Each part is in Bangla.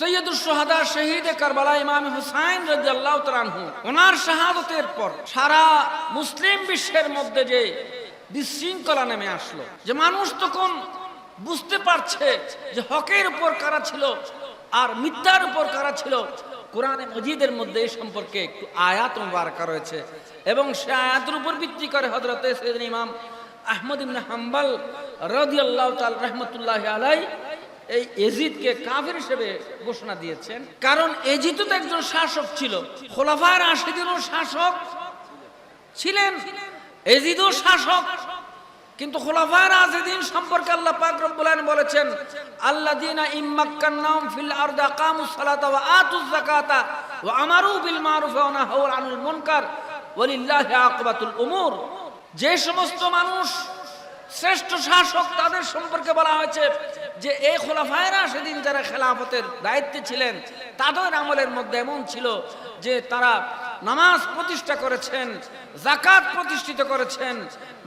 সৈয়দুস শুহাদা শহীদে কারবালা ইমাম হুসাইন রাদিয়াল্লাহু তাআলা আনহু ওনার শাহাদাতের পর সারা মুসলিম বিশ্বের মধ্যে যে বিশৃঙ্খলা নেমে আসলো, যে মানুষ তখন বুঝতে পারছে যে হকের উপর কারা ছিল আর মিথ্যার উপর কারা ছিল। কোরআনে মজিদের মধ্যে এই সম্পর্কে একটু আয়াত মুবারাকা রয়েছে এবং সেই আয়াতের উপর ভিত্তি করে হযরত সাইয়েদনা ইমাম আহমদ ইবনে হাম্বল রাদিয়াল্লাহু তাআলা রাহমাতুল্লাহি আলাইহি এই এজিদকে কাফের হিসেবে ঘোষণা দিয়েছেন। কারণ এজিদ তো একজন শাসক ছিল, খোলাফায়ে রাশিদিনও শাসক ছিলেন, এজিদও শাসক। কিন্তু খোলাফায়ে রাশিদিন সম্পর্কে আল্লাহ পাক রব্বুল আলামিন বলেছেন, আল্লাযীনা ইম্মাক্কান্নাহুম ফিল আরদি আকামুস সালাতা ওয়া আতুজ যাকাতা ওয়া আমারু বিল মারুফ ওয়া নাহাউ আনিল মুনকার ওয়ালিল্লাহি আকিবাতুল উমুর। যে সমস্ত মানুষ শ্রেষ্ঠ শাসক তাদের সম্পর্কে বলা হয়েছে যে এই খোলাফায়ে রাশিদিন যারা খেলাফতের দায়িত্বে ছিলেন তাদের আমলের মধ্যে এমন ছিল যে তারা নামাজ প্রতিষ্ঠা করেছেন, যাকাত প্রতিষ্ঠিত করেছেন,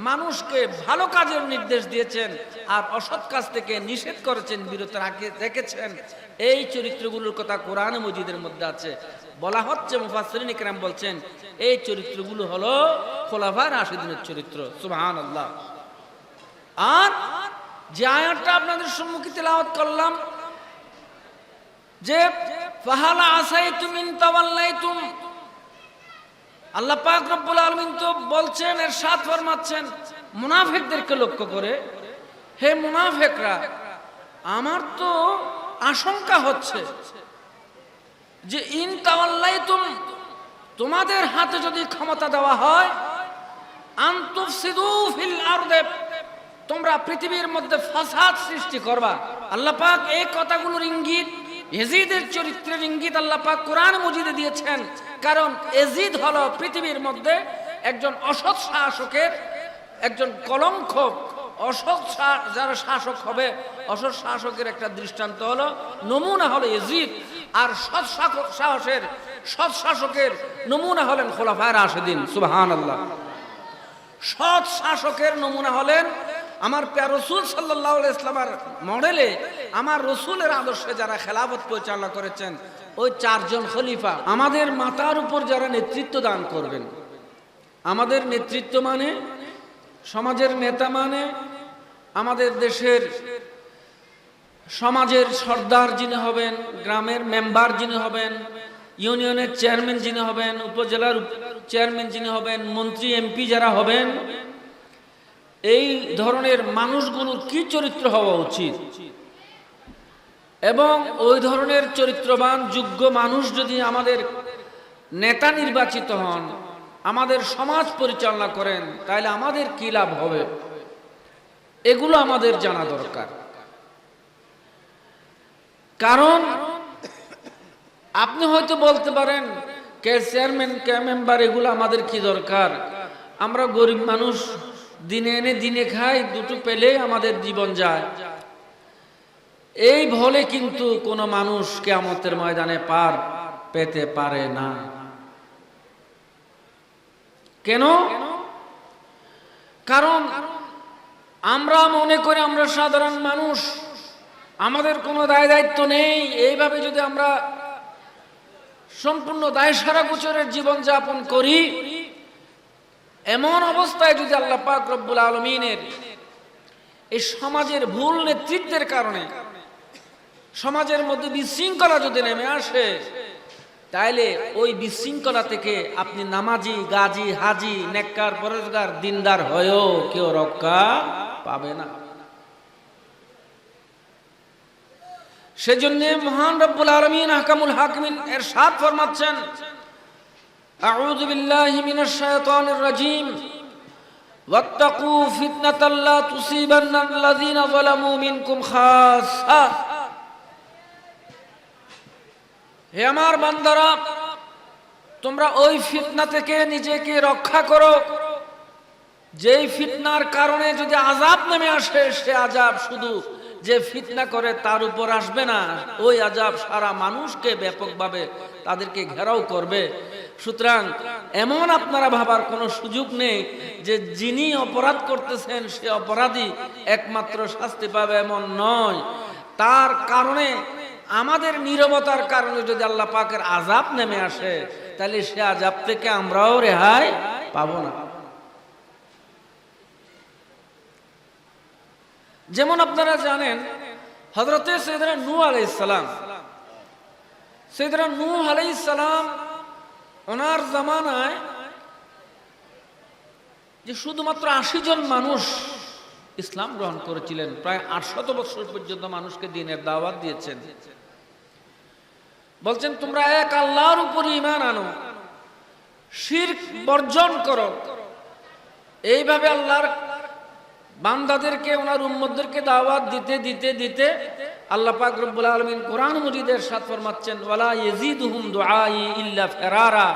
মানুষকে ভালো কাজের নির্দেশ দিয়েছেন আর অসৎ কাজ থেকে নিষেধ করেছেন, বিরত রেখেছেন। এই চরিত্রগুলোর কথা কোরআনে মজিদের মধ্যে আছে। বলা হচ্ছে, মুফাসসিরিন ইকরাম বলছেন এই চরিত্রগুলো হলো খোলাফায়ে রাশিদিনের চরিত্র। সুবহানাল্লাহ। আর যে আয়াতটা আপনাদের সম্মুখে তেলাওয়াত করলাম যে ফাহালা আসাইতুম ইন তাওয়াল্লাইতুম, আল্লাহ পাক রব্বুল আলামিন তো বলছেন, ইরশাদ ফরমাচ্ছেন মুনাফিকদেরকে লক্ষ্য করে, হে মুনাফিকরা, আমার তো আশঙ্কা হচ্ছে যে ইন তাওয়াল্লাইতুম, তোমাদের হাতে যদি ক্ষমতা দেওয়া হয়, আন তুফসিদু ফিল আরদি, তোমরা পৃথিবীর মধ্যে ফাসাদ সৃষ্টি করবা। আল্লাহ পাক এই কথাগুলোর ইঙ্গিত, এজিদের চরিত্রের ইঙ্গিত আল্লাহ পাক কোরআন মজিদে দিয়েছেন। কারণ এজিদ হলো পৃথিবীর মধ্যে একজন অসৎ শাসকের একজন কলঙ্ক। অসৎ যারা শাসক হবে, অসৎ শাসকের একটা দৃষ্টান্ত হলো, নমুনা হলো এজিদ। আর সৎ শাসকের নমুনা হলেন খোলাফায়ে রাশিদিন। সুবহানাল্লাহ। সৎ শাসকের নমুনা হলেন আমার প্রিয় রাসূল সাল্লাল্লাহু আলাইহি ওয়াসাল্লামের মডেলে, আমার রাসূলের আদর্শে যারা খেলাফত পরিচালনা করেছেন ওই চারজন খলিফা। আমাদের মাথার উপর যারা নেতৃত্ব দান করবেন, আমাদের নেতৃত্ব মানে সমাজের নেতা, মানে আমাদের দেশের সমাজের সর্দার যিনি হবেন, গ্রামের মেম্বার যিনি হবেন, ইউনিয়নের চেয়ারম্যান যিনি হবেন, উপজেলার চেয়ারম্যান যিনি হবেন, মন্ত্রী এমপি যারা হবেন, এই ধরনের মানুষগুলোর কি চরিত্র হওয়া উচিত এবং ওই ধরনের চরিত্রবান যোগ্য মানুষ যদি আমাদের নেতা নির্বাচিত হন, আমাদের সমাজ পরিচালনা করেন, তাহলে আমাদের কি লাভ হবে, এগুলো আমাদের জানা দরকার। কারণ আপনি হয়তো বলতে পারেন কে চেয়ারম্যান কে মেম্বার এগুলো আমাদের কি দরকার, আমরা গরিব মানুষ, দিনে এনে দিনে খাই, দুটো পেলে আমাদের জীবন যায়। এই বলে কিন্তু কোনো মানুষ কিয়ামতের ময়দানে পার পেতে পারে না। কেন? কারণ আমরা মনে করি আমরা সাধারণ মানুষ, আমাদের কোনো দায় দায়িত্ব নেই। এইভাবে যদি আমরা সম্পূর্ণ দায়সারা গোচরের জীবন যাপন করি, এমন অবস্থায় যদি আল্লাহ পাক রব্বুল আলামিনের এই সমাজের ভুল নেতৃত্বের কারণে সমাজের মধ্যে বিশৃঙ্খলা যদি নেমে আসে, তাইলে ওই বিশৃঙ্খলা থেকে আপনি নামাজি, গাজী, হাজি, নেককার, পরেজগার, দিনদার হয়েও কেউ রক্ষা পাবে না। সেজন্য মহান রব্বুল আলামিন আহকামুল হাকিমিন ইরশাদ ফরমাচ্ছেন, আউযু বিল্লাহি মিনাশ শাইতানির রাজীম, ওয়াত্তাকু ফিতনাতাল লা তুসিবান্নাল্লাযীনা যালামু মিনকুম খাসসা। হে আমার বান্দারা, তোমরা ওই ফিতনা থেকে নিজেকে রক্ষা করো যেই ফিতনার কারণে যদি আযাব নেমে আসে, সে আযাব শুধু যে ফিতনা করে তার উপর আসবে না, ওই আযাব সারা মানুষকে ব্যাপকভাবে তাদেরকে ঘেরাও করবে। সুতরাং এমন আপনারা ভাবার কোনো সুযোগ নেই যে যিনি অপরাধ করতেছেন সে অপরাধী একমাত্র শাস্তি পাবে, এমন নয়। তার কারণে আমাদের নীরবতার কারণে যদি আল্লাহ পাকের আযাব নেমে আসে, তাহলে সে আযাব থেকে আমরাও রেহাই পাবো না। যেমন আপনারা জানেন হযরতে সাইয়েদনা নূহ আলাইহিস সালাম, সাইয়েদনা নূহ আলাইহিস সালাম ওনার জামানায় যে শুধুমাত্র 80 জন মানুষ ইসলাম গ্রহণ করেছিলেন, প্রায় 800 বছর পর্যন্ত মানুষকে দ্বীনের দাওয়াত দিয়েছেন। বলছেন তোমরা এক আল্লাহর উপর ঈমান আনো, শিরক বর্জন করো। এইভাবে আল্লাহর বান্দাদেরকে, ওনার উম্মতদেরকে দাওয়াত দিতে দিতে দিতে আল্লাহ পাক রব্বুল আলামিন কোরআন মজিদের সাথে ফরমাচ্ছেন ওয়ালা ইয়াজিদুহুম দুআই ইল্লা ফিরারা।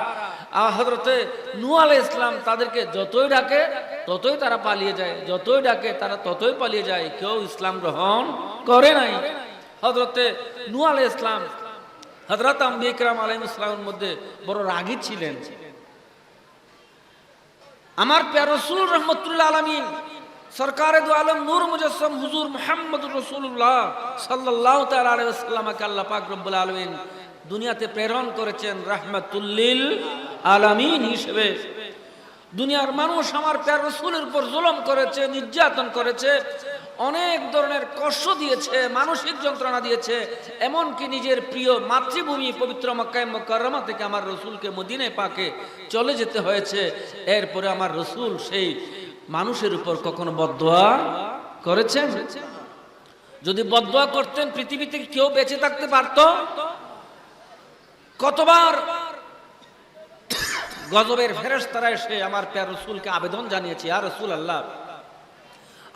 হযরতে নূহ আলাইহিস সালাম তাদেরকে যতই ডাকে ততই তারা পালিয়ে যায়, যতই ডাকে তারা ততই পালিয়ে যায়, কেউ ইসলাম গ্রহণ করে নাই। হযরতে নূহ আলাইহিস সালাম হযরত আম্বিয়া কিরাম আলাইহিস সালামের মধ্যে বড় রাগী ছিলেন। আমার প্রিয় রাসূল রাহমাতুল্লাহ আলামিন সরকারে দু আলম নূর মুজাসসাম হুজুর মুহাম্মদুর রাসূলুল্লাহ সাল্লাল্লাহু তাআলা আলাইহি ওয়াসাল্লামকে আল্লাহ পাক রব্বুল আলামিন দুনিয়াতে প্রেরণ করেছেন রাহমাতুল লিল আলামিন হিসেবে। দুনিয়ার মানুষ আমার প্রিয় রাসূলের উপর জুলুম করেছে, নির্যাতন করেছে, অনেক ধরনের কষ্ট দিয়েছে, মানসিক যন্ত্রণা দিয়েছে, এমনকি নিজের প্রিয় মাতৃভূমি পবিত্র মক্কায়ে মুকাররমা থেকে আমার রাসূলকে মদিনায় পাকে চলে যেতে হয়েছে। এরপরে আমার রাসূল সেই মানুষের উপর কখনো বদদোয়া করেছেন? যদি বদদোয়া করতেন পৃথিবীতে কেউ বেঁচে থাকতে পারত? কতবার গজবের ফেরেশতারা এসে আমার প্রিয় রাসূলকে আবেদন জানিয়েছে, ইয়া রাসূলুল্লাহ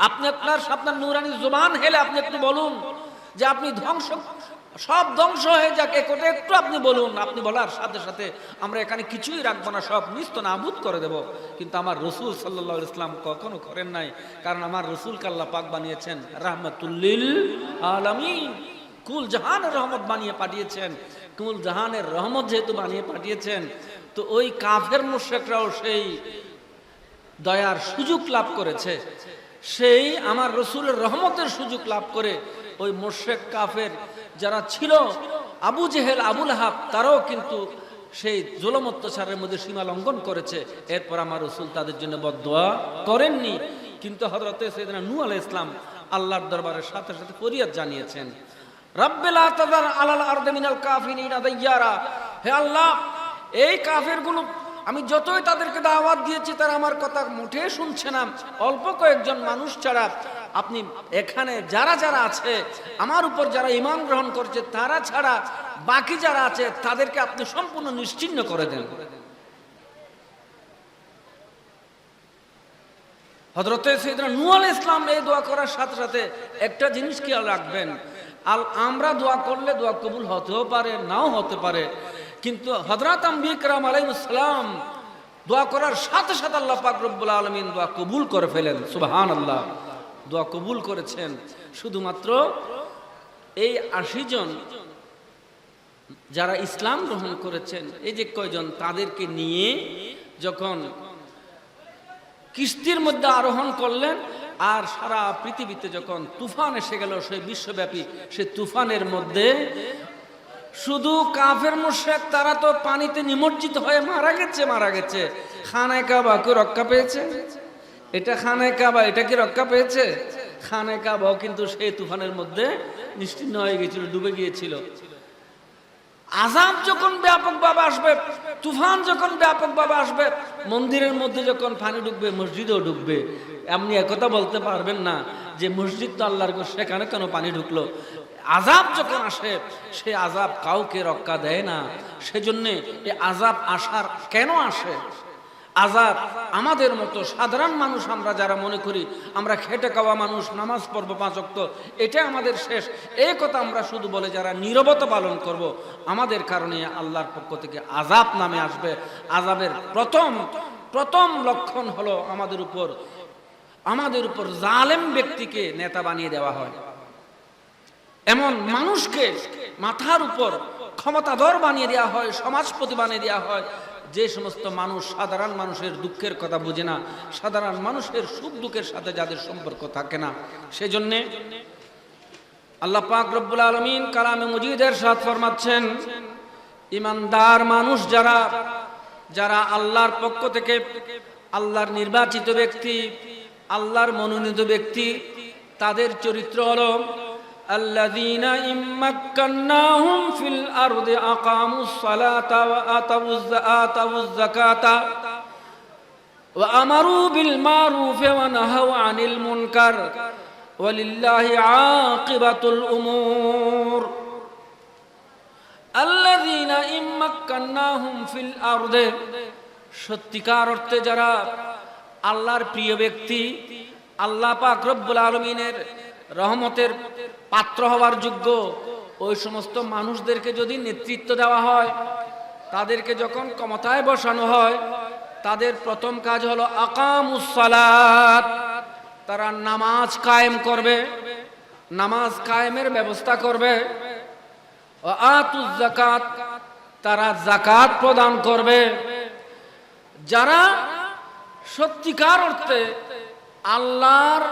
আপনি আপনার নূরানি জবান হেলে আপনি একটু বলুন যে আপনি সব ধ্বংস হয়ে যাক, একটু আপনি বলুন। আপনি বলার সাথে সাথে আমরা এখানে কিছুই রাখবো না, সব নিস্তনাবুদ করে দেব। কিন্তু আমার রাসূল সাল্লাল্লাহু আলাইহি ওয়াসাল্লাম কখনো করেন নাই, কারণ আমার রাসূলকে আল্লাহ পাক বানিয়েছেন রাহমাতুল লিল আলামিন। কুল জাহানের রহমত বানিয়ে পাঠিয়েছেন। কুল জাহানের রহমত যেহেতু বানিয়ে পাঠিয়েছেন, তো ওই কাফের মুশরিকরাও সেই দয়ার সুযোগ লাভ করেছে, সেই আমার রাসূলের রহমতের সুযোগ লাভ করে ওই মুশরিক কাফের যারা ছিল আবু জেহেল, আবু লাহাব, তারাও কিন্তু সেই জুলুম অত্যাচারের মধ্যে সীমা লঙ্ঘন করেছে। এরপর আমার রাসূল তাদের জন্য বদদোয়া করেননি। কিন্তু হযরতে সাইয়েদনা নূহ আলাইহিস সালাম আল্লাহর দরবারে সাথে সাথে ফরিয়াদ জানিয়েছেন, রাব্বি লা তাযার আলাল আরদি মিনাল কাফিরিনা দাইয়ারা। হে আল্লাহ, এই কাফেরগুলো আমি যতই তাদেরকে দাওয়াত দিয়েছি তারা আমার কথা মোটেই শুনছে না। অল্প কয়েকজন মানুষ ছাড়া আপনি এখানে যারা যারা আছে আমার উপর যারা ঈমান গ্রহণ করছে তারা ছাড়া বাকি যারা আছে তাদেরকে আপনি সম্পূর্ণ নিশ্চিহ্ন করে দেন। হযরতে সাইয়েদনা নূহ আলাইহিস সালাম এই দোয়া করার সাথে সাথে একটা জিনিস খেয়াল রাখবেন, আমরা দোয়া করলে দোয়া কবুল হতেও পারে, নাও হতে পারে, কিন্তু হযরত আম্বিয়া কিরাম আলাইহিস সালাম দোয়া করার সাথে সাথে আল্লাহ পাক রব্বুল আলামিন দোয়া কবুল করে ফেলেন। সুবহানাল্লাহ, দোয়া কবুল করেছেন। শুধুমাত্র এই 80 জন যারা ইসলাম গ্রহণ করেছেন, এই যে কয়জন, তাদেরকে নিয়ে যখন কিস্তির মধ্যে আরোহণ করলেন আর সারা পৃথিবীতে যখন তুফান এসে গেল, সেই বিশ্বব্যাপী সেই তুফানের মধ্যে শুধু কাফের মুশরিক তারা তো পানিতে নিমজ্জিত হয়ে মারা গেছে। খানায়ে কাবা কি রক্ষা পেয়েছে? এটা খানায়ে কাবা, এটা কি রক্ষা পেয়েছে? খানায়ে কাবাও কিন্তু সেই তুফানের মধ্যে নিশ্চিহ্ন হয়ে গিয়েছিল, ডুবে গিয়েছিল। আযাব যখন ব্যাপকভাবে আসবে, তুফান যখন ব্যাপকভাবে আসবে, মন্দিরের মধ্যে যখন পানি ঢুকবে মসজিদেও ঢুকবে। আপনি একথা বলতে পারবেন না যে মসজিদ তো আল্লাহর ঘর, সেখানে কেন পানি ঢুকলো? আযাব যখন আসে সেই আযাব কাউকে রক্ষা দেয় না। সেজন্য এই আযাব আসার কেন আসে? আযাব আমাদের মতো সাধারণ মানুষ আমরা যারা মনে করি আমরা খেটে খাওয়া মানুষ, নামাজ পড়ব 5 ওয়াক্ত, এটা আমাদের শেষ, এই কথা আমরা শুধু বলে যারা নীরবতা পালন করব, আমাদের কারণে আল্লাহর পক্ষ থেকে আযাব নামে আসবে। আযাবের প্রথম লক্ষণ হলো আমাদের উপর জালেম ব্যক্তিকে নেতা বানিয়ে দেওয়া হয়। এমন মানুষকে মাথার উপর ক্ষমতাধর বানিয়ে দেওয়া হয়, সমাজপতি বানিয়ে দেওয়া হয়, যে সমস্ত মানুষ সাধারণ মানুষের দুঃখের কথা বুঝে না, সাধারণ মানুষের সুখ দুঃখের সাথে যাদের সম্পর্ক থাকে না। সেজন্য আল্লাহ পাক রব্বুল আলামিন কালামে মজিদের সাথ ফরমাচ্ছেন, ইমানদার মানুষ যারা যারা আল্লাহর পক্ষ থেকে, আল্লাহর নির্বাচিত ব্যক্তি, আল্লাহর মনোনীত ব্যক্তি, তাদের চরিত্র হলো আল্লাযীনা ইম্মাক্কান্নাহুম ফিল আরদি আকামুস সালাতা ওয়া আতাউজ যাকাতা ওয়া আমারু বিল মারুফি ওয়া নাহাউ আনিল মুনকার ওয়ালিল্লাহি আকিবাতুল উমুর। আল্লাযীনা ইম্মাক্কান্নাহুম ফিল আরদি, সত্যিকার অর্থে যারা আল্লাহর প্রিয় ব্যক্তি, আল্লাহ পাক রব্বুল আলামিনের রহমতের পাত্র হওয়ার যোগ্য, ওই সমস্ত মানুষদেরকে যদি নেতৃত্ব দেওয়া হয়, তাদেরকে যখন ক্ষমতায় বসানো হয়, তাদের প্রথম কাজ হলো আকামুস সালাত, তারা নামাজ কায়েম করবে, নামাজ কায়েমের ব্যবস্থা করবে। ওয়া আতুজ যাকাত, তারা যাকাত প্রদান করবে। যারা সত্যিকার অর্থে আল্লাহর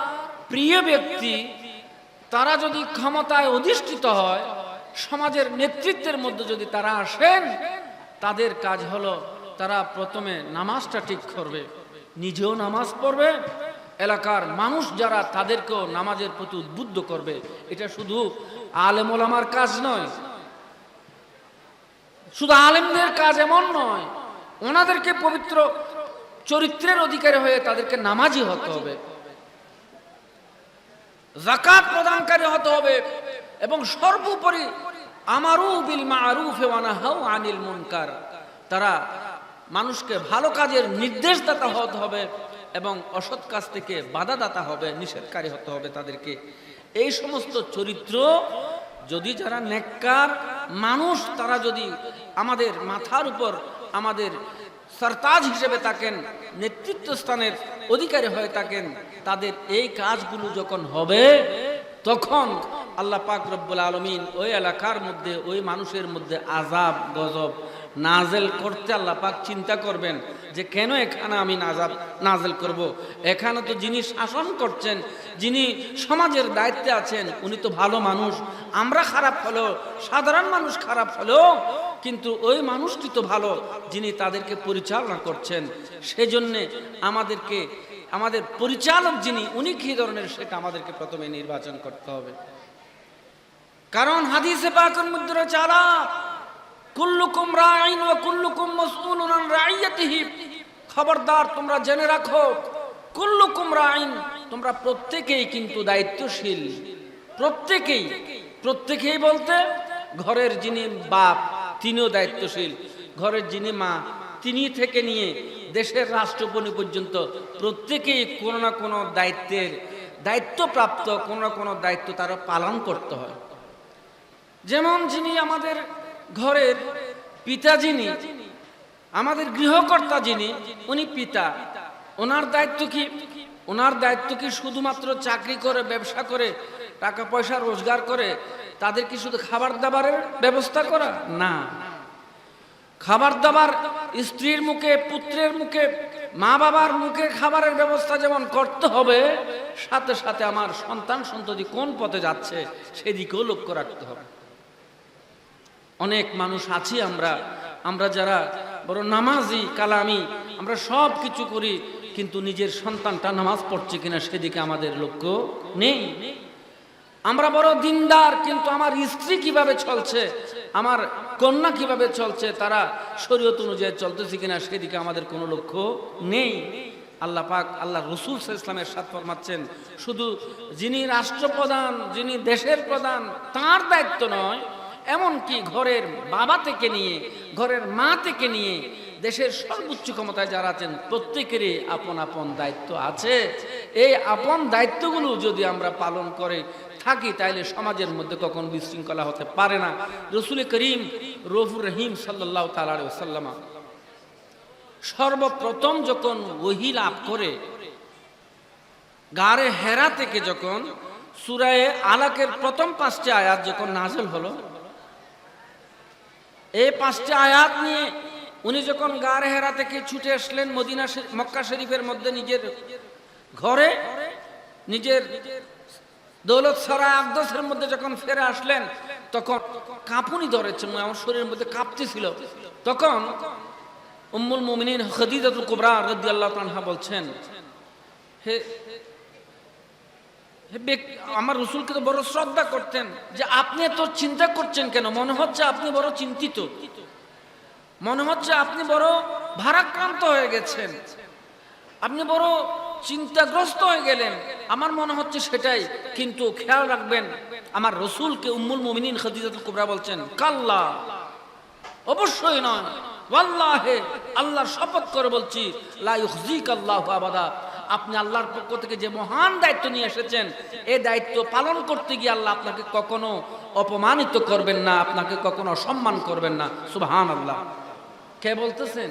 প্রিয় ব্যক্তি, তারা যদি ক্ষমতায় অধিষ্ঠিত হয়, সমাজের নেতৃত্বের মধ্যে যদি তারা আসেন, তাদের কাজ হলো তারা প্রথমে নামাজটা ঠিক করবে, নিজেও নামাজ পড়বে, এলাকার মানুষ যারা তাদেরকেও নামাজের প্রতি উদ্বুদ্ধ করবে। এটা শুধু আলেম ওলামার কাজ নয়, শুধু আলেমদের কাজ এমন নয়, ওনাদেরকে পবিত্র চরিত্রের অধিকারী হয়ে তাদেরকে নামাজি হতে হবে, যাকাত প্রদানকারী হতে হবে, এবং সর্বোপরি আমারু বিল মারুফ ওয়া নাহাউ আনিল মুনকার, তারা মানুষকে ভালো কাজের নির্দেশদাতা হতে হবে এবং অসৎ কাজ থেকে বাধাদাতা হবে, নিষেধকারী হতে হবে তাদেরকে। এই সমস্ত চরিত্র যদি যারা নেককার মানুষ, তারা যদি আমাদের মাথার উপর আমাদের সরতাজ হিসেবে থাকেন, নেতৃত্ব স্থানের অধিকারী হয়ে থাকেন, তাদের এই কাজগুলো যখন হবে, তখন আল্লাহ পাক রব্বুল আলামিন ওই এলাকার মধ্যে, ওই মানুষের মধ্যে আযাব গজব নাজেল করতে আল্লাহ পাক চিন্তা করবেন যে কেন এখানে আমি আযাব নাজেল করব। এখানে তো যিনি শাসন করছেন, যিনি সমাজের দায়িত্বে আছেন, উনি তো ভালো মানুষ, আমরা খারাপ হলেও, সাধারণ মানুষ খারাপ হলেও, কিন্তু ওই মানুষটি তো ভালো যিনি তাদেরকে পরিচালনা করছেন। সেজন্যে আমাদেরকে, আমাদের পরিচালক যিনি, উনি কি ধরনের, সেটা আমাদেরকে প্রথমে নির্বাচন করতে হবে। কারণ হাদিসে পাকের মধ্যে রয়েছে, আলা কুল্লুকুম রাঈন ওয়া কুল্লুকুম মাসউলুন আন রাইয়াতিহি, খবরদার তোমরা জেনে রাখো, কুল্লুকুম রাঈন, তোমরা প্রত্যেকেই কিন্তু দায়িত্বশীল, প্রত্যেকেই। প্রত্যেকেই বলতে ঘরের যিনি বাপ তিনিও দায়িত্বশীল, ঘরের যিনি মা তিনি থেকে নিয়ে দেশের রাষ্ট্রপতি পর্যন্ত প্রত্যেকেই কোনো না কোনো দায়িত্বপ্রাপ্ত, কোনো না কোনো দায়িত্ব তারা পালন করতে হয়। যেমন যিনি আমাদের ঘরের পিতা, যিনি আমাদের গৃহকর্তা, যিনি, উনি পিতা, ওনার দায়িত্ব কি? ওনার দায়িত্ব কি শুধুমাত্র চাকরি করে, ব্যবসা করে, টাকা পয়সা রোজগার করে তাদের কি শুধু খাবার দাবারের ব্যবস্থা করা? না, খাবার দাবার স্ত্রীর মুখে, পুত্রের মুখে, মা বাবার মুখে খাবারের ব্যবস্থা যেমন করতে হবে, সাথে সাথে আমার সন্তান সন্ততি কোন পথে যাচ্ছে সেদিকেও লক্ষ্য রাখতে হবে। অনেক মানুষ আছি আমরা যারা বড় নামাজি কালামি, আমরা সব কিছু করি, কিন্তু নিজের সন্তানটা নামাজ পড়ছে কিনা সেদিকে আমাদের লক্ষ্য নেই। আমরা বড় দিনদার, কিন্তু আমার স্ত্রী কিভাবে চলছে, আমার কন্যা কিভাবে চলছে, তারা শরীয়ত অনুযায়ী চলতেছে কিনা সেদিকে আমাদের কোনো লক্ষ্য নেই। আল্লাহ পাক, আল্লাহ রাসূল সাল্লাল্লাহু আলাইহি ওয়াসাল্লামের সাথে ফরমাচ্ছেন, শুধু যিনি রাষ্ট্রপ্রধান, যিনি দেশের প্রধান, তার দায়িত্ব নয়, এমনকি ঘরের বাবা থেকে নিয়ে, ঘরের মা থেকে নিয়ে, দেশের সর্বোচ্চ ক্ষমতায় যারা আছেন প্রত্যেকেরই আপন আপন দায়িত্ব আছে। এই আপন দায়িত্বগুলো যদি আমরা পালন করে থাকি, তাইলে সমাজের মধ্যে কখন বিশৃঙ্খলা হতে পারে না। রাসূল করিম রউফুর রহিম সাল্লাল্লাহু তাআলা আলাইহি ওয়াসাল্লাম সর্বপ্রথম যখন ওহী লাভ করে, গারে হেরা থেকে যখন সূরা আলাকের প্রথম 5টি আয়াত যখন নাযিল হলো, এই 5টি আয়াত নিয়ে উনি যখন গারে হেরা থেকে ছুটে আসলেন মক্কা শরীফের মধ্যে, নিজের ঘরে, নিজের দৌলত সারা আকদসের মধ্যে যখন ফিরে আসলেন তখন কাঁপুনি ধরেছে, আমার শরীরের মধ্যে কাঁপতেছিল। তখন উম্মুল মুমিনিন খাদিজাতুল কুবরা রাদিয়াল্লাহু তাআলা বলছেন, হে আমার রাসূলকে তো বড় শ্রদ্ধা করতেন, যে আপনি এত চিন্তা করছেন কেন? মনে হচ্ছে আপনি বড় চিন্তিত, মনে হচ্ছে আপনি বড় ভারাক্রান্ত হয়ে গেছেন, আপনি বড় চিন্তাগ্রস্ত হয়ে গেলেন। আমার মনে হচ্ছে সেটাই, কিন্তু খেয়াল রাখবেন আমার রাসূলকে উম্মুল মুমিনিন খাদিজাতুল কুবরা বলছেন, কাল্লা, অবশ্যই নয়, ওয়াল্লাহি, আল্লাহর শপথ করে বলছি, লা ইউখজিকাল্লাহু আবাদা, আপনি আল্লাহর পক্ষ থেকে যে মহান দায়িত্ব নিয়ে এসেছেন, এই দায়িত্ব পালন করতে গিয়ে আল্লাহ আপনাকে কখনো অপমানিত করবেন না, আপনাকে কখনো অসম্মান করবেন না। সুবহানাল্লাহ। কে বলতেছেন?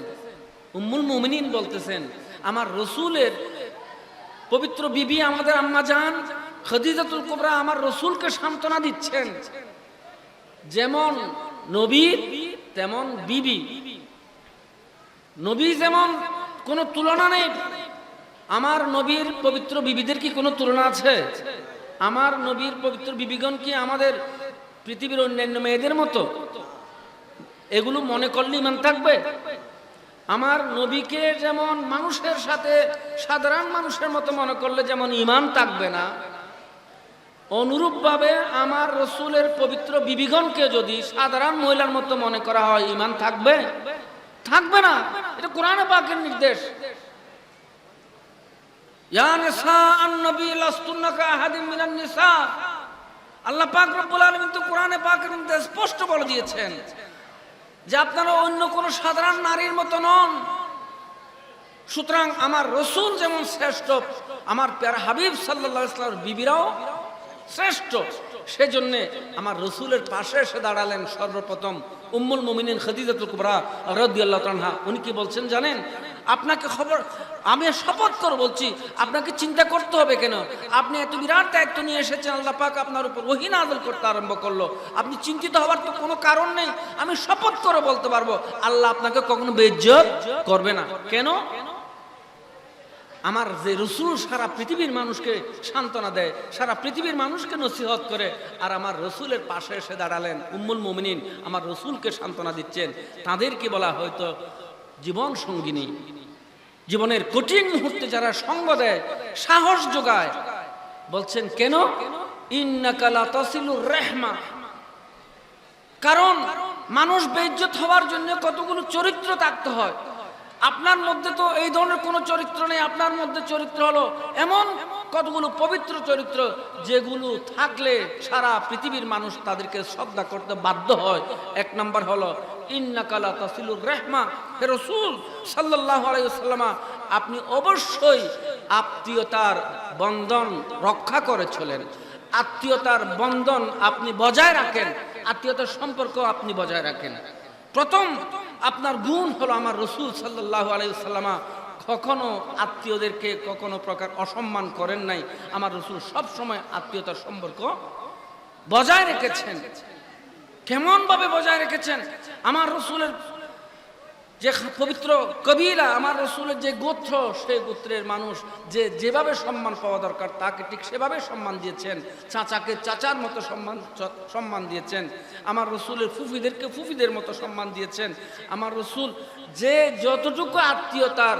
উম্মুল মুমিনিন বলতেছেন, আমার রাসূলের পবিত্র বিবি আমাদের আম্মা জান খাদিজাতুল কুবরা আমার রাসূলকে সান্ত্বনা দিচ্ছেন, যেমন নবী তেমন বিবি, নবী যেমন কোনো তুলনা নেই। আমার নবীর পবিত্র বিবিদের কি কোনো তুলনা আছে? আমার নবীর পবিত্র বিবিগণ কি আমাদের পৃথিবীর অন্যান্য মেয়েদের মতো? এগুলো মনে করলে ইমান থাকবে? আমার নবীকে যেমন মানুষের সাথে সাধারণ মানুষের মতো মনে করলে যেমন ইমান থাকবে না, অনুরূপভাবে আমার রাসূলের পবিত্র বিবিগণকে যদি সাধারণ মহিলার মতো মনে করা হয়, ইমান থাকবে? থাকবে না। এটা কোরআনে পাকের নির্দেশ। ইয়া নিসা আন-নবী লাস্তুন্না কাআহাদিন মিনান নিসা, আল্লাহ পাক রব্বুল আলামিন তো কোরআনে পাকের মধ্যে স্পষ্ট বলে দিয়েছেন যে আপনারা অন্য কোনো সাধারণ নারীর মতো নন। সুতরাং আমার রাসূল যেমন শ্রেষ্ঠ, আমার প্যারা হাবিব সাল্লাল্লাহু আলাইহি ওয়াসাল্লামের বিবিরাও শ্রেষ্ঠ। সেজন্য আমার রাসূলের পাশে এসে দাঁড়ালেন সর্বপ্রথম উম্মুল মুমিনিন খাদিজাতুল কুবরা রাদিয়াল্লাহু তাআলা। উনি কি বলছেন জানেন? আপনাকে খবর, আমি শপথ করে বলছি, আপনাকে চিন্তা করতে হবে কেন? আপনি এত বিরাট দায়িত্ব নিয়ে এসেছেন, আল্লাহ পাক আপনার উপর ওহী নাযিল করতে আরম্ভ করলো, আপনি চিন্তিত হওয়ার তো কোনো কারণ নেই। আমি শপথ করে বলতে পারবো, আল্লাহ আপনাকে কখনো বেইজ্জত করবে না। কেন? আমার যে রাসূল সারা পৃথিবীর মানুষকে সান্ত্বনা দেয়, সারা পৃথিবীর মানুষকে নসিহত করে, আর আমার রাসূলের পাশে এসে দাঁড়ালেন উম্মুল মুমিনিন, আমার রাসূলকে সান্ত্বনা দিচ্ছেন। তাদেরকে বলা হয়তো জীবন সঙ্গিনী। জীবনের কঠিন মুহূর্তে যারা সঙ্গ দেয়, সাহস যোগায়। বলছেন কেন? ইন্নাকা লা তাসিলুর রাহমা। কারণ মানুষ বেইজ্জত হওয়ার জন্য কতগুলো চরিত্র থাকতে হয়। আপনার মধ্যে তো এই ধরনের কোনো চরিত্র নেই। আপনার মধ্যে চরিত্র হলো এমন কতগুলো পবিত্র চরিত্র, যেগুলো থাকলে সারা পৃথিবীর মানুষ তাদেরকে শ্রদ্ধা করতে বাধ্য হয়। এক নাম্বার হলো ইন্নাকা লা তাসিলুর রাহমা। হে রাসূল সাল্লাল্লাহু আলাইহি ওয়াসাল্লাম, আপনি অবশ্যই আত্মীয়তার বন্ধন রক্ষা করে চলেন, আত্মীয়তার বন্ধন আপনি বজায় রাখেন, আত্মীয়তার সম্পর্ক আপনি বজায় রাখেন। প্রথম আপনার গুণ হলো আমার রাসূল সাল্লাল্লাহু আলাইহি ওয়াসাল্লাম কখনো আত্মীয়দেরকে কখনো প্রকার অসম্মান করেন নাই। আমার রাসূল সব সময় আত্মীয়তার সম্পর্ক বজায় রেখেছেন। কেমন ভাবে বজায় রেখেছেন? আমার রাসূলের যে পবিত্র কবিলা, আমার রাসূলের যে গোত্র, সেই গোত্রের মানুষ যে যেভাবে সম্মান পাওয়া দরকার তাকে ঠিক সেভাবে সম্মান দিয়েছেন। চাচাকে চাচার মতো সম্মান দিয়েছেন। আমার রাসূলের ফুফিদেরকে ফুফিদের মতো সম্মান দিয়েছেন। আমার রাসূল যে যতটুকু আত্মীয়তার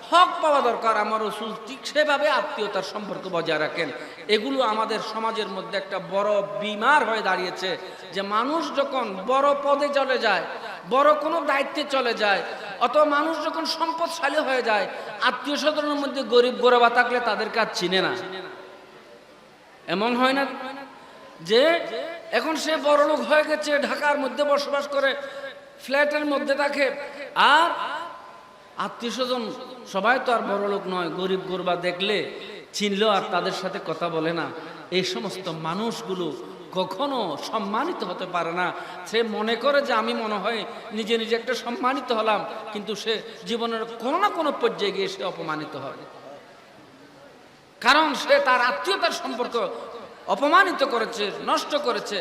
হক পাওয়া দরকার, আমার রাসূল ঠিক সেভাবে আত্মীয়তার সম্পর্ক বজায় রাখেন। এগুলো আমাদের সমাজের মধ্যে একটা বড় বিমার হয়ে দাঁড়িয়েছে, যে মানুষ যখন বড় পদে চলে যায়, বড় কোনো দায়িত্বে চলে যায়, অথবা মানুষ যখন সম্পদশালী হয়ে যায়, আত্মীয় স্বজনের মধ্যে গরিব গোরবা থাকলে তাদেরকে আর চিনে না। এমন হয় না যে এখন সে বড় লোক হয়ে গেছে, ঢাকার মধ্যে বসবাস করে, ফ্ল্যাটের মধ্যে থাকে, আর আত্মীয় স্বজন সবাই তো আর বড় লোক নয়, গরিব গোরবা দেখলে চিনলো আর তাদের সাথে কথা বলে না। এই সমস্ত মানুষগুলো কখনো সম্মানিত হতে পারে না। সে মনে করে যে আমি মনে হয় নিজে নিজে একটা সম্মানিত হলাম, কিন্তু সে জীবনের কোনো না কোনো পর্যায়ে গিয়ে সে অপমানিত হবে। কারণ সে তার আত্মীয়তার সম্পর্ক অপমানিত করেছে, নষ্ট করেছে।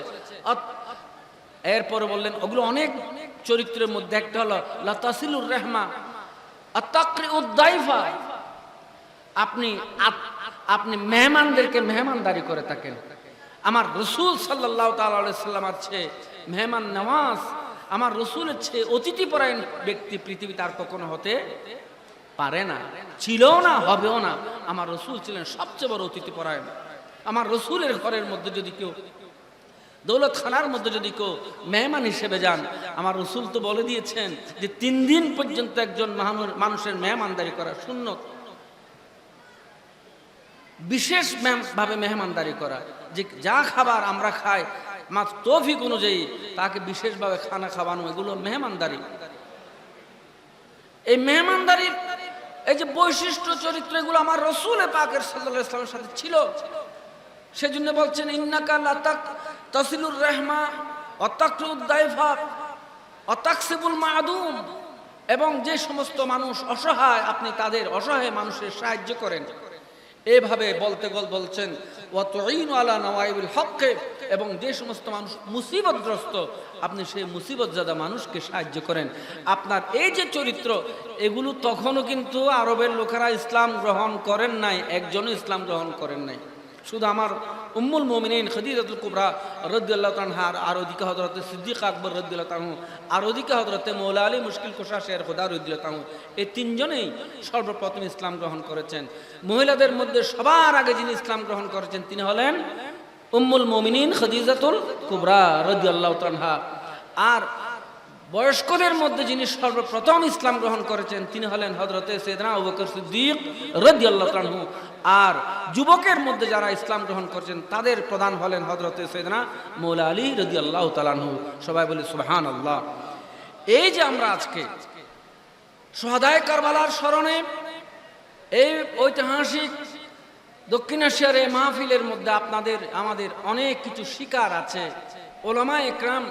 এরপরে বললেন ওগুলো অনেক চরিত্রের মধ্যে একটা হলো লা তাসিলুর রাহমা আত-তাকরিউদ দাইফা। আপনি আপনি মেহমানদেরকে মেহমানদারি করে থাকেন। আমার রসুল সাল্লাল্লাহু তাআলা আলাইহি সাল্লামের চেয়ে মেহমান নওয়াজ, আমার রসুলের চেয়ে অতিথিপরায়ণ ব্যক্তি পৃথিবীতে আর কখনো হতে পারে না, ছিল না, হবেও না। আমার রসুল ছিলেন সবচেয়ে বড় অতিথিপরায়ণ। আমার রসুলের ঘরের মধ্যে যদি কেউ, দৌলতখানার মধ্যে যদি কেউ মেহমান হিসেবে যান, আমার রসুল তো বলে দিয়েছেন যে 3 দিন পর্যন্ত একজন মানুষের মেহমানদারি করা সুন্নত। বিশেষ ভাবে মেহমানদারি করা, যে যা খাবার আমরা খাই মাত্র তৌফিক অনুযায়ী তাকে বিশেষভাবে খানা খাওয়ানো, এগুলো মেহমানদারি। এই মেহমানদারির এই যে বৈশিষ্ট্য চরিত্র, এগুলো আমার রসুল পাকের সাল্লাল্লাহু আলাইহি ওয়াসাল্লামের সাথে ছিল। সেজন্য বলছেন ইন্নাকা লাতাক তাসিলুর রাহমা ওয়া তাকরুদ দাইফা ওয়া তাকসিবুল মাদুম, এবং যে সমস্ত মানুষ অসহায় আপনি তাদের অসহায় মানুষের সাহায্য করেন। এভাবে বলতে বলছেন ওয়া তুঈনু আলা নওয়াইবিল হক, এবং যে সমস্ত মানুষ মুসিবতগ্রস্ত আপনি সেই মুসিবতজাদা মানুষকে সাহায্য করেন। আপনার এই যে চরিত্র, এগুলো তখনও কিন্তু আরবের লোকেরা ইসলাম গ্রহণ করেন নাই, একজনও ইসলাম গ্রহণ করেন নাই। শুধু আমার উম্মুল মুমিনিন খাদিজাতুল কুবরা রাদিয়াল্লাহু তাআলা, আর ওদিকে হযরত সিদ্দিক আকবর রাদিয়াল্লাহু তাআলা, আর ওদিকে হযরত মৌলা আলী মুশকিল কুশা শের খোদা রাদিয়াল্লাহু তাআলা, এই 3 জনেই সর্বপ্রথম ইসলাম গ্রহণ করেছেন। মহিলাদের মধ্যে সবার আগে যিনি ইসলাম গ্রহণ করেছেন তিনি হলেন উম্মুল মুমিনিন খাদিজাতুল কুবরা রাদিয়াল্লাহু তাআলা। আর বয়স্কদের মধ্যে যিনি সর্বপ্রথম ইসলাম গ্রহণ করেছেন তিনি হলেন হযরতে সাইয়েদনা আবু বকর সিদ্দিক রাদিয়াল্লাহু তাআলা। আর যুবকের মধ্যে যারা ইসলাম গ্রহণ করেছেন তাদের প্রধান হলেন হযরতে সাইয়েদনা মৌলা আলী রাদিয়াল্লাহু তাআলা। সবাই বলি সুবহানাল্লাহ। এই যে আমরা আজকে শুহাদায়ে কারবালার স্মরণে এই ঐতিহাসিক দক্ষিণ এশিয়ার এই মাহফিলের মধ্যে আমাদের অনেক কিছু শিকার আছে। উলামায়ে ইকরাম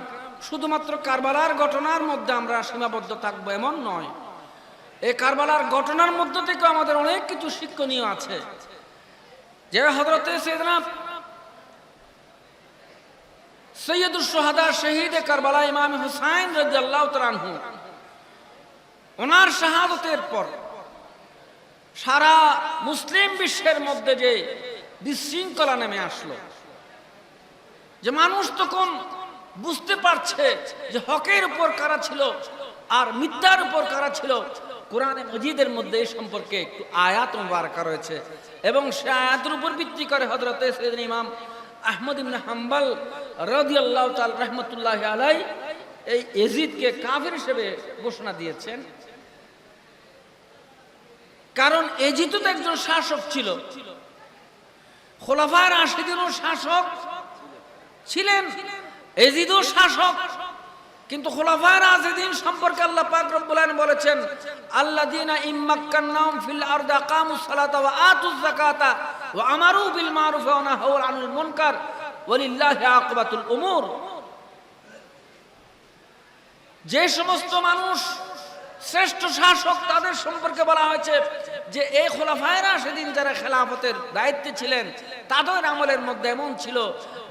শুধুমাত্র কারবালার ঘটনার মধ্যে আমরা সীমাবদ্ধ থাকবো এমন নয়, এই কারবালার ঘটনার মধ্যে থেকে আমাদের অনেক কিছু শিক্ষণীয় আছে। যে হযরতে সাইয়েদনা সৈয়দুশ শুহাদা শহীদে কারবালা ইমাম হুসাইন রাদিয়াল্লাহু তাআলা আনহু, ওনার শাহাদাতের পর সারা মুসলিম বিশ্বের মধ্যে যে বিশৃঙ্খলা নেমে আসলো, যে মানুষ তখন বুঝতে পারছে যে হকের উপর কারা ছিল আর মিথ্যার উপর কারা ছিল। কোরআনে মজিদের মধ্যে এই সম্পর্কে একটু আয়াত মুবারাকা রয়েছে, এবং সেই আয়াতের উপর ভিত্তি করে হযরতে সাইয়েদনা ইমাম আহমদ ইবনে হাম্বল রাদিয়াল্লাহু তাআলা রাহমাতুল্লাহি আলাইহি এই ইয়াজিদকে কাফির হিসেবে ঘোষণা দিয়েছেন। কারণ ইয়াজিদ তো একজন শাসক ছিল, খোলাফায়ে রাশিদিনও শাসক ছিলেন, ইয়াজিদও শাসক, কিন্তু খোলাফায়ে রাশিদিন সম্পর্কে আল্লাহ পাক রব্বুল আলামিন বলেছেন আল্লাযীনা ইম্মাক্কান্নাহুম ফিল আরদি আকামুস সালাতা ওয়া আতুজ যাকাতা ওয়া আমারু বিল মারুফ ওয়া নাহাউ আনিল মুনকার ওয়ালিল্লাহি আকিবাতুল উমুর। যে সমস্ত মানুষ শ্রেষ্ঠ শাসক তাদের সম্পর্কে বলা হয়েছে যে এই খোলাফায়ে রাশিদিন যারা খেলাফতের দায়িত্বে ছিলেন তাদের আমলের মধ্যে এমন ছিল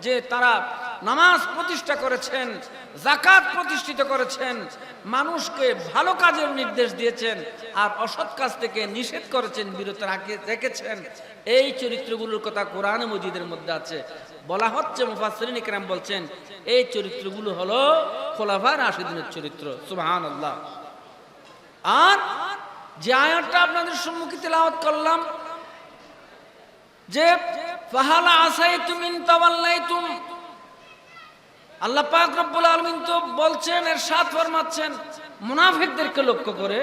যে তারা নামাজ প্রতিষ্ঠা করেছেন, যাকাত প্রতিষ্ঠিত করেছেন, মানুষকে ভালো কাজের নির্দেশ দিয়েছেন, আর অসৎ কাজ থেকে নিষেধ করেছেন, বিরত রেখেছেন। এই চরিত্রগুলোর কথা কোরআনে মজিদের মধ্যে আছে। বলা হচ্ছে, মুফাসসিরিন ইকরাম বলছেন এই চরিত্রগুলো হলো খোলাফায়ে রাশিদিনের চরিত্র। সুবহানাল্লাহ। আর যে আয়াতটা আপনাদের সম্মুখে তেলাওয়াত করলাম যে ফাহালা আসাইতুম ইন তাওয়াল্লাইতুম, আল্লাহ পাক রব্বুল আলামিন তো বলছেন, ইরশাদ ফরমাচ্ছেন মুনাফিকদেরকে লক্ষ্য করে,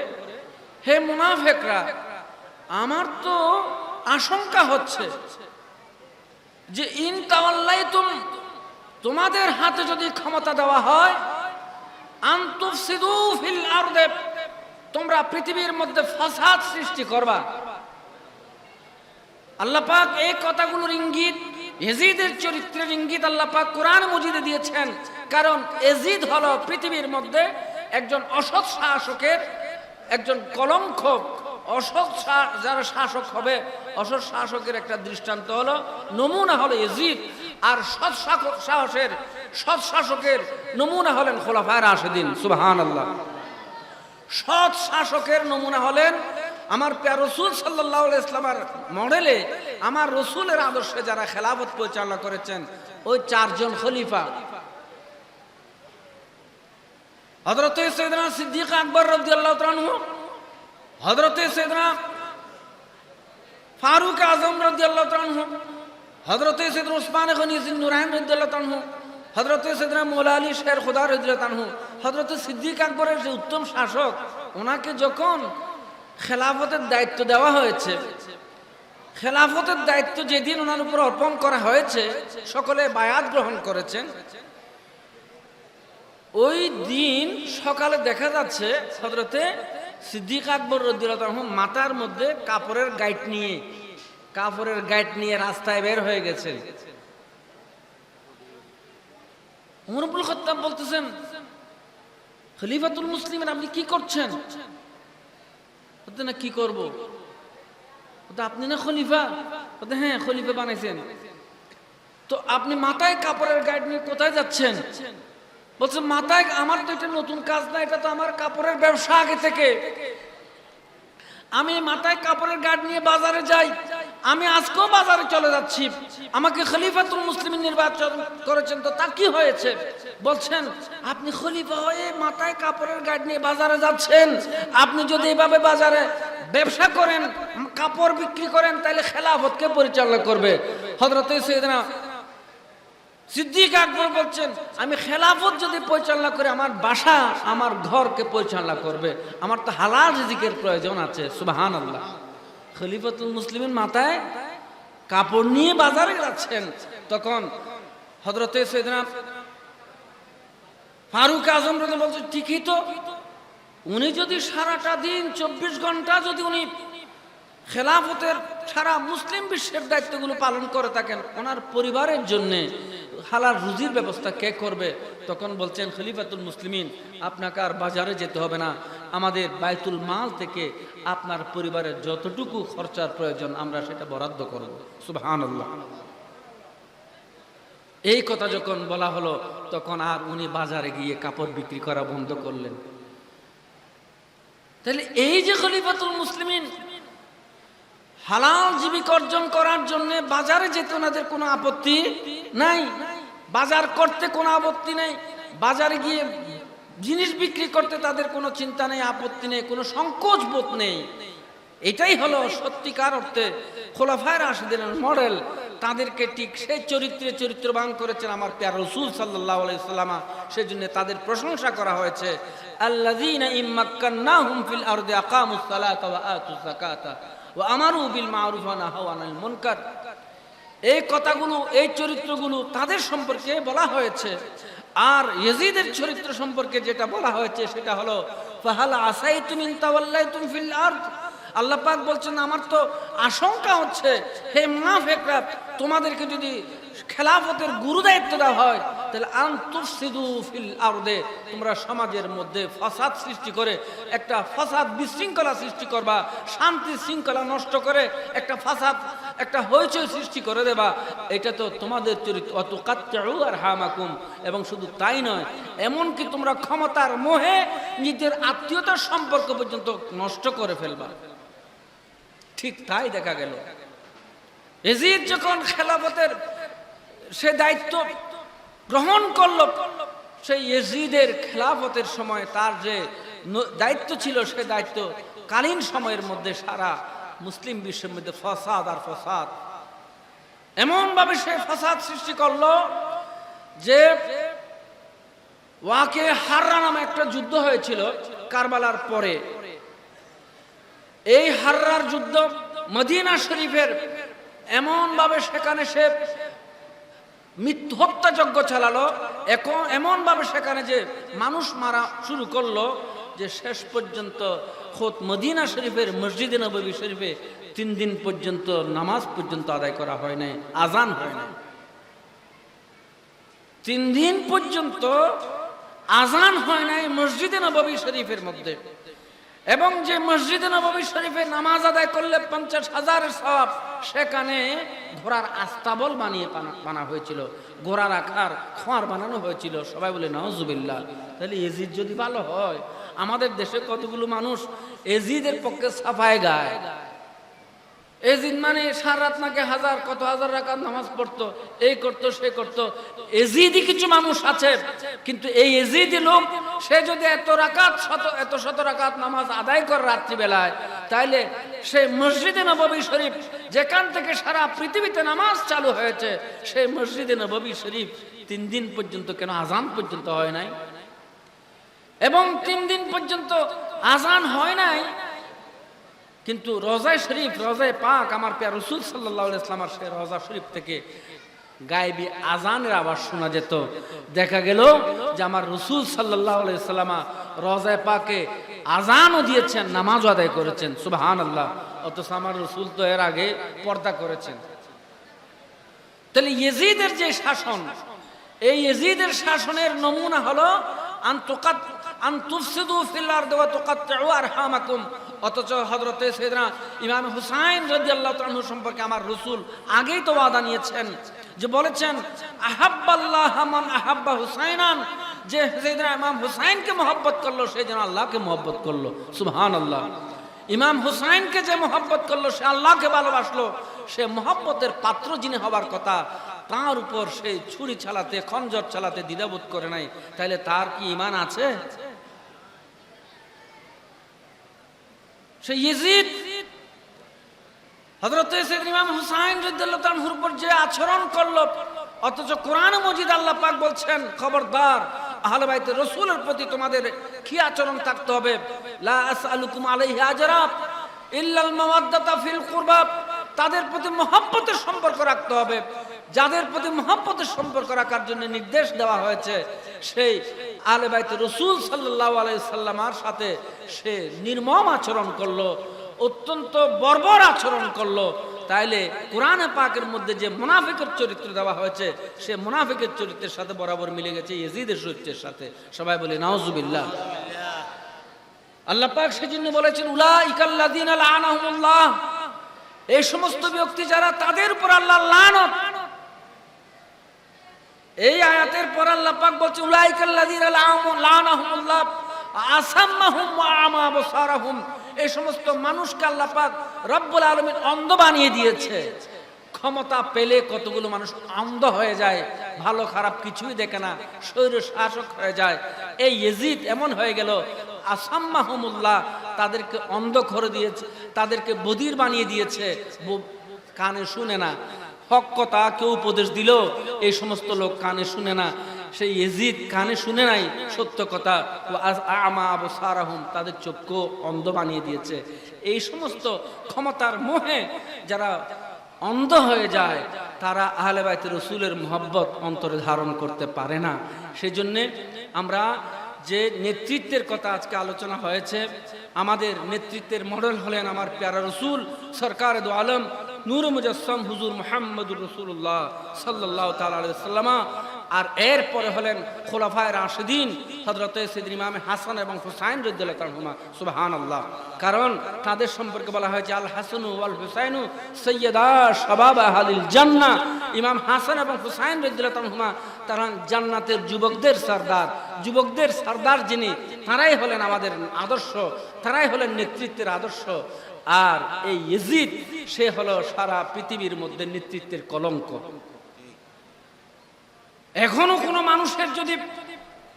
হে মুনাফিকরা, আমার তো আশঙ্কা হচ্ছে যে ইন তাওয়াল্লাইতুম, তোমাদের হাতে যদি ক্ষমতা দেওয়া হয়, আন তুফসিদু ফিল আরদি, তোমরা পৃথিবীর মধ্যে ফাসাদ সৃষ্টি করবা। আল্লাহ পাক এই কথাগুলোর ইঙ্গিত, ইয়াজিদের চরিত্রের ইঙ্গিত আল্লাহ পাক কোরআন মজিদে দিয়েছেন। কারণ ইয়াজিদ হলো পৃথিবীর মধ্যে একজন অসৎ শাসকের একজন কলঙ্ক। অসৎ যারা শাসক হবে, অসৎ শাসকের একটা দৃষ্টান্ত হলো, নমুনা হলো ইয়াজিদ। আর সৎ শাসকের নমুনা হলেন খোলাফায়ে রাশিদিন। সুবহানাল্লাহ। সৎ শাসকের নমুনা হলেন আমার প্রিয় রাসূল সাল্লাল্লাহু আলাইহি ওয়াসাল্লামের মডেলে আমার রাসূলের আদর্শে যারা খেলাফত পরিচালনা করেছেন ওই চারজন খলিফা, হযরত সাইয়েদনা সিদ্দিক আকবর রাদিয়াল্লাহু তাআলা আনহু, হযরত সাইয়েদনা ফারুক আজম রাদিয়াল্লাহু তাআলা আনহু, হযরত সাইয়েদনা উসমান গনি যিন নুরাইন রাদিয়াল্লাহু তাআলা আনহু, হযরত সাইয়েদনা মৌলা আলী শের খুদা রাদিয়াল্লাহু তাআলা আনহু, হযরত সিদ্দিক আকবরের যে উত্তম শাসক, ওনাকে যখন খেলাফতের দায়িত্ব দেওয়া হয়েছে, খেলাফতের দায়িত্ব যেদিন ওনার উপর অর্পণ করা হয়েছে, সকলে বায়াত গ্রহণ করেছেন। ওই দিন সকালে দেখা যাচ্ছে হযরতে সিদ্দিক আকবর রাদিয়াল্লাহু তাআলা মাথার মধ্যে কাপড়ের গাইট নিয়ে রাস্তায় বের হয়ে গেছেন। ওমর ইবনুল খাত্তাব বলতেছেন, খলিফাতুল মুসলিমিন আপনি কি করছেন? বলতে না কি করব? বলতে আপনি না খলিফা? বলতে হ্যাঁ খলিফা বানাইছেন। তো আপনি মাথায় কাপড়ের গাইট নিয়ে কোথায় যাচ্ছেন? বলছে মাথায়, আমার তো এটা নতুন কাজ না, এটা তো আমার কাপড়ের ব্যবসা আগে থেকে। আমি মাথায় কাপড়ের গার্ড নিয়ে বাজারে যাই, আমি আজকেও বাজারে চলে যাচ্ছি। আমাকে খলিফাতুল মুসলিমিন নির্বাচন করেছেন, তো তা কি হয়েছে? বলছেন আপনি খলিফা হয়ে মাথায় কাপড়ের গার্ড নিয়ে বাজারে যাচ্ছেন, আপনি যদি এভাবে বাজারে ব্যবসা করেন, কাপড় বিক্রি করেন, তাহলে খেলাফতকে পরিচালনা করবে। হযরত সাইয়েদনা সিদ্দিক আকবর বলছেন আমি খেলাফত যদি পরিচালনা করে আমার বাসা আমার ঘরকে পরিচালনা করবে, আমার তো হালাল রিজিকের প্রয়োজন আছে। সুবহানাল্লাহ। খলিফাতুল মুসলিমিন মাথায় কাপড় নিয়ে বাজারে যাচ্ছেন, তখন হযরতে সাইয়েদনা ফারুক আজম রাদিয়াল্লাহু বলছেন ঠিকই তো, উনি যদি সারাটা দিন 24 ঘন্টা যদি উনি খেলাফতের সারা মুসলিম বিশ্বের দায়িত্বগুলো পালন করে থাকেন, ওনার পরিবারের জন্য হালাল রুজির ব্যবস্থা কে করবে? তখন বলছেন খলিফাতুল মুসলিমিন আপনাকে আর বাজারে যেতে হবে না, আমাদের বাইতুল মাল থেকে আপনার পরিবারের যতটুকু খরচার প্রয়োজন আমরা সেটা বরাদ্দ করব। সুবহানাল্লাহ। এই কথা যখন বলা হলো তখন আর উনি বাজারে গিয়ে কাপড় বিক্রি করা বন্ধ করলেন। তাহলে এই যে খলিফাতুল মুসলিমিন হালাল জীবিকা অর্জন করার জন্য বাজারে যেতে ওনাদের কোনো আপত্তি নাই, বাজার করতে কোনো আপত্তি নেই, বাজারে গিয়ে জিনিস বিক্রি করতে তাদের কোনো চিন্তা নেই, আপত্তি নেই, কোনো সংকোচ বোধ নেই। এটাই হলো সত্যিকার অর্থে খোলাফায়ে রাশিদিনের মডেল। তাদেরকে ঠিক সেই চরিত্রবান করেছেন আমার প্রিয় রাসূল সাল্লাল্লাহু আলাইহি ওয়াসাল্লাম। সেজন্য তাদের প্রশংসা করা হয়েছে, আল্লাযীনা ইম্মাক্কান্নাহুম ফিল আরদি আকামুস সালাতা ওয়া আতুজ যাকাতা ওয়া আমারু বিল মা'রুফ ওয়া নাহাউ আনিল মুনকার। এই কথাগুলো, এই চরিত্রগুলো তাদের সম্পর্কে বলা হয়েছে। আর ইয়াজিদের চরিত্র সম্পর্কে যেটা বলা হয়েছে সেটা হলো ফাহাল আসাইতুম ইন তাওয়াল্লাইতুম ফিল আরদ। আল্লাহ পাক বলছেন আমার তো আশঙ্কা হচ্ছে হে মুনাফিকরা, তোমাদেরকে যদি খেলাফতের গুরু দায়িত্ব দেওয়া হয় তাহলে আনতুফসিদু ফিল আরদে, তোমরা সমাজের মধ্যে ফাসাদ সৃষ্টি করে একটা ফাসাদ বিশৃঙ্খলা সৃষ্টি করবা, শান্তি শৃঙ্খলা নষ্ট করে একটা ফাসাদ, একটা হইচই সৃষ্টি করে দেবা। এটা তো তোমাদের চরিত্র। অতুকাত্তাউ আরহামাকুম, এবং শুধু তাই নয়, এমনকি তোমরা ক্ষমতার মোহে নিজের আত্মীয়তার সম্পর্ক পর্যন্ত নষ্ট করে ফেলবা। ঠিক তাই দেখা গেল। ইয়াজিদ যখন খেলাফতের সে দায়িত্ব গ্রহণ করল, সেই ইয়াজিদের খেলাফতের সময় তার যে দায়িত্ব ছিল সে দায়িত্ব কালীন সময়ের মধ্যে সারা মুসলিম বিশ্বের মধ্যে ফাসাদ আর ফাসাদ, এমন ভাবে সে ফাসাদ সৃষ্টি করলো যে ওয়াকে হাররা নামে একটা যুদ্ধ হয়েছিল কারবালার পরে। এই হাররার যুদ্ধ মদিনা শরীফের এমন ভাবে সেখানে সে হত্যাযজ্ঞ চালালো, এমন ভাবে সেখানে যে মানুষ মারা শুরু করলো যে শেষ পর্যন্ত খোদ মদিনা শরীফের মসজিদে নববী শরীফে 3 দিন পর্যন্ত নামাজ পর্যন্ত আদায় করা হয় নাই, আজান হয় না। 3 দিন পর্যন্ত আজান হয় নাই মসজিদে নববী শরীফের মধ্যে। এবং যে মসজিদে নববী শরীফে নামাজ আদায় করলে 50,000 সওয়াব, সেখানে ঘোড়ার আস্তাবল বানা হয়েছিল, ঘোড়া রাখার খোয়ার বানানো হয়েছিল। সবাই বলে নাউজুবিল্লাহ। তাহলে ইয়াজিদ যদি ভালো হয় আমাদের দেশে কতগুলো মানুষ এজিদের পক্ষে সাফায় গায়। এজিদ মানে সারা রাত নাকি কত হাজার রাকাত নামাজ পড়তো, এই করতো সে করতো। এজিদি কিছু মানুষ আছে, কিন্তু এই এজিদি লোক সে যদি এত শত রাকাত নামাজ আদায় করে রাত্রিবেলায়, তাইলে সেই মসজিদে নববী শরীফ যেখান থেকে সারা পৃথিবীতে নামাজ চালু হয়েছে, সেই মসজিদে নববী শরীফ 3 দিন পর্যন্ত কেন আজান পর্যন্ত হয় নাই? এবং 3 দিন পর্যন্ত আজান হয় নাই, কিন্তু রোজায় শরীফ, রোজায় পাক আমার প্রিয় রাসূল সাল্লাল্লাহু আলাইহি ওয়াসাল্লামের সেই রোজা শরীফ থেকে গায়েবী আজানের আওয়াজ শোনা যেত। দেখা গেল যে আমার রাসূল সাল্লাল্লাহু আলাইহি ওয়াসাল্লাম রোজায় পাকে আজানও দিয়েছেন, নামাজও আদায় করেছেন। সুবহানাল্লাহ। অথচ আমার রাসূল তো এর আগে পর্দা করেছেন। তাহলে ইয়াজিদের যে শাসন, এই ইয়াজিদের শাসনের নমুনা হলো আনতুফসিদু ফিল আরদি ওয়া তুকাত্তিউ আরহামাকুম। অথচ হযরতে সাইয়েদনা ইমাম হুসাইন রাদিয়াল্লাহু তাআলা সম্পর্কে আমার রাসূল আগেই তো ওয়াদা নিয়েছেন, যে বলেছেন আহাব্বাল্লাহ মান আহাব্বা হুসাইনান, যে সাইয়েদনা ইমাম হুসাইনকে মহব্বত করলো সে যেন আল্লাহকে মহব্বত করলো। সুবহানাল্লাহ। ইমাম হুসাইনকে যে মহব্বত করলো সে আল্লাহকে ভালোবাসলো। সে মহব্বতের পাত্র যিনি হবার কথা, তার উপর সে ছুরি চালাতে, খঞ্জর চালাতে দ্বিধাবোধ করে নাই, তাহলে তার কি ঈমান আছে? সেই ইয়াজিদ হযরত সাইয়েদনা ইমাম হুসাইন রাদিয়াল্লাহু তাআলার উপর যে আচরণ করলো, অথচ কোরআন মজিদ আল্লাহ পাক বলছেন খবরদার আহলে বাইতে রাসূলের প্রতি তোমাদের কি আচরণ থাকতে হবে? লা আসআলুকুম আলাইহি আজরা ইল্লাল মাওয়াদ্দাতা ফিল কুরবা। তাদের প্রতি মহব্বতের সম্পর্ক রাখতে হবে। যাদের প্রতি মহব্বতের সম্পর্ক রাখার জন্য নির্দেশ দেওয়া হয়েছে, সেই আহলে বাইতে রাসূল সাল্লাল্লাহু আলাইহি সাল্লামের সাথে সে নির্মম আচরণ করলো, অত্যন্ত বর্বর আচরণ করলো। তাইলে কোরআনে পাকের মধ্যে যে মুনাফিকের চরিত্র দেওয়া হয়েছে, সে মুনাফিকের চরিত্রের সাথে বরাবর মিলে গেছে ইয়াজিদের চরিত্রের সাথে। সবাই বলে নাউজুবিল্লাহ। আল্লাহ পাক সেজন্য বলেছেন উলাইকাল্লাযীনা লাআনাহুমুল্লাহ, এই সমস্ত ব্যক্তি যারা, তাদের উপর আল্লাহর লানত। এই আয়াতের পর আল্লাহ পাক বলছে উলাইকাল্লাযীনা লাআনাহুমুল্লাহ আসাম্মাহুম ওয়া আমা আবসারাহুম, এই সমস্ত মানুষকে আল্লাহ পাক রব্বুল আলামিন অন্ধ বানিয়ে দিয়েছে। ক্ষমতা পেলে কতগুলো মানুষ অন্ধ হয়ে যায়, ভালো খারাপ কিছুই দেখে না, স্বৈর শাসক হয়ে যায়। এই ইয়াজিদ এমন হয়ে গেল, আসাম্মাহুমুল্লাহ, তাদেরকে অন্ধ করে দিয়েছে, তাদেরকে বধির বানিয়ে দিয়েছে, কানে শুনে না। হক কথা কেউ উপদেশ দিল, এই সমস্ত লোক কানে শুনে না। সেই ইয়াজিদ কানে শুনে নাই সত্য কথা, আমা আবসারাহুম, তাদের চক্ষু অন্ধ বানিয়ে দিয়েছে। এই সমস্ত ক্ষমতার মোহে যারা অন্ধ হয়ে যায়, তারা আহলে বাইতে রাসূলের মহব্বত অন্তরে ধারণ করতে পারে না। সেজন্যে আমরা যে নেতৃত্বের কথা আজকে আলোচনা হয়েছে, আমাদের নেতৃত্বের মডেল হলেন আমার প্যারা রাসূল সরকারে দো আলম নূর মুজাসসাম হুজুর মুহাম্মদুর রাসূলুল্লাহ সাল্লাল্লাহু তাআলা আলাইহি ওয়াসাল্লাম। আর এরপরে হলেন খোলাফায়ে রাশিদিন হযরতে সাইয়েদনা ইমাম হাসান এবং হুসাইন রাদিয়াল্লাহু তাআলা। সুবহানাল্লাহ। কারণ তাদের সম্পর্কে বলা হয়েছে আল হাসানু ওয়াল হুসাইনু সাইয়্যিদা শাবাব আহলিল জান্নাহ। ইমাম হাসান এবং হুসাইন রাদিয়াল্লাহু তাআলা তারা জান্নাতের যুবকদের সরদার, যুবকদের সরদার যিনি, তারাই হলেন আমাদের আদর্শ, তারাই হলেন নেতৃত্বের আদর্শ। আর এই ইয়াজিদ সে হলো সারা পৃথিবীর মধ্যে নেতৃত্বের কলঙ্ক। এখনো কোনো মানুষের যদি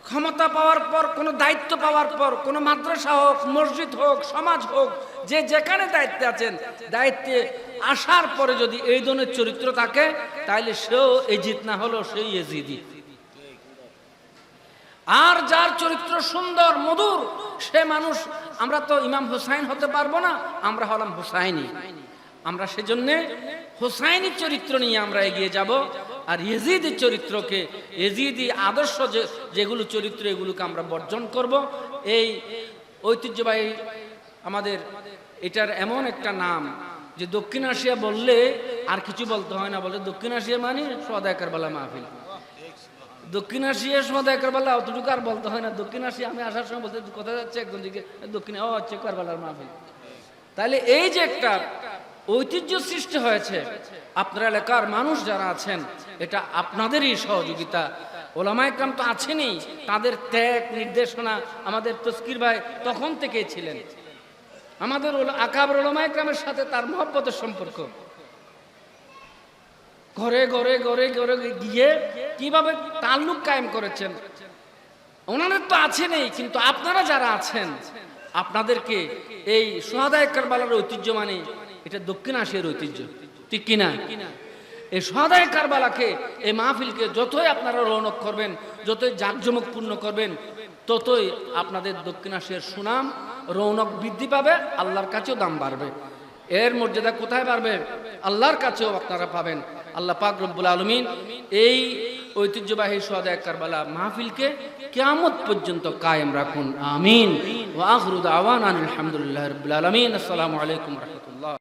ক্ষমতা পাওয়ার পর, কোনো দায়িত্ব পাওয়ার পর, কোনো মাদ্রাসা হোক, মসজিদ হোক, সমাজ হোক, যে যেখানে দায়িত্বে আছেন, দায়িত্বে আসার পরে যদি এই ধরনের চরিত্র থাকে, তাহলে সেও ইয়াজিদ না হলো সেই ইয়াজিদি। আর যার চরিত্র সুন্দর মধুর, সে মানুষ, আমরা তো ইমাম হুসাইন হতে পারবো না, আমরা হলাম হুসাইনি। আমরা সেজন্যে হুসাইনি চরিত্র নিয়ে আমরা এগিয়ে যাব। আর ইয়াজিদের চরিত্রকে, ইয়াজিদি আদর্শ যেগুলো চরিত্র, এগুলোকে আমরা বর্জন করব। এই ঐতিহ্যবাহী আমাদের এটার এমন একটা নাম যে দক্ষিণ এশিয়া বললে আর কিছু বলতে হয় না, বলে দক্ষিণ এশিয়া মানে সওদা কারবালা মাহফিল। দক্ষিণ এশিয়া সওদা কারবালা অতটুকু আর বলতে হয় না। দক্ষিণ এশিয়া আমি আসার সময় বলতে কোথায় যাচ্ছে, একজন দিকে দক্ষিণে, ও হচ্ছে কারবালার মাহফিল। তাহলে এই যে একটা ঐতিহ্য সৃষ্টি হয়েছে, আপনার এলাকার মানুষ যারা আছেন, এটা আপনাদেরই সহযোগিতা। ওলামায়ে কেরাম তো আছেনই, তাদের ত্যাগ নির্দেশনা আমাদের তস্কির ভাই তখন থেকেই ছিলেন। আমাদের আকাবের ওলামায়ে কেরামের সাথে তার মহব্বতের সম্পর্ক। ঘরে ঘরে ঘরে ঘরে গিয়ে কিভাবে তাল্লুক কায়েম করেছেন, ওনাদের তো আছেনই, কিন্তু আপনারা যারা আছেন আপনাদেরকে এই শুহাদায়ে কারবালার ঐতিহ্য, মানে এটা দক্ষিণ এশিয়ার ঐতিহ্য, ঠিক কিনা? এই শুহাদায়ে কারবালাকে, এই মাহফিলকে যতই আপনারা রৌনক করবেন, যতই জাঁকজমকপূর্ণ করবেন, ততই আপনাদের দক্ষিণ এশিয়ার সুনাম রৌনক বৃদ্ধি পাবে, আল্লাহর কাছেও দাম বাড়বে। এর মর্যাদা কোথায় বাড়বে? আল্লাহর কাছেও আপনারা পাবেন। আল্লাহ পাক রব্বুল আলামিন এই ঐতিহ্যবাহী শুহাদায়ে কারবালা মাহফিলকে কিয়ামত পর্যন্ত কায়েম রাখুন, আমিন। ওয়া আখিরু দাওয়ানা আলহামদুলিল্লাহি রাব্বিল আলামিন। আসসালামু আলাইকুম ওয়া রাহমাতুল্লাহ।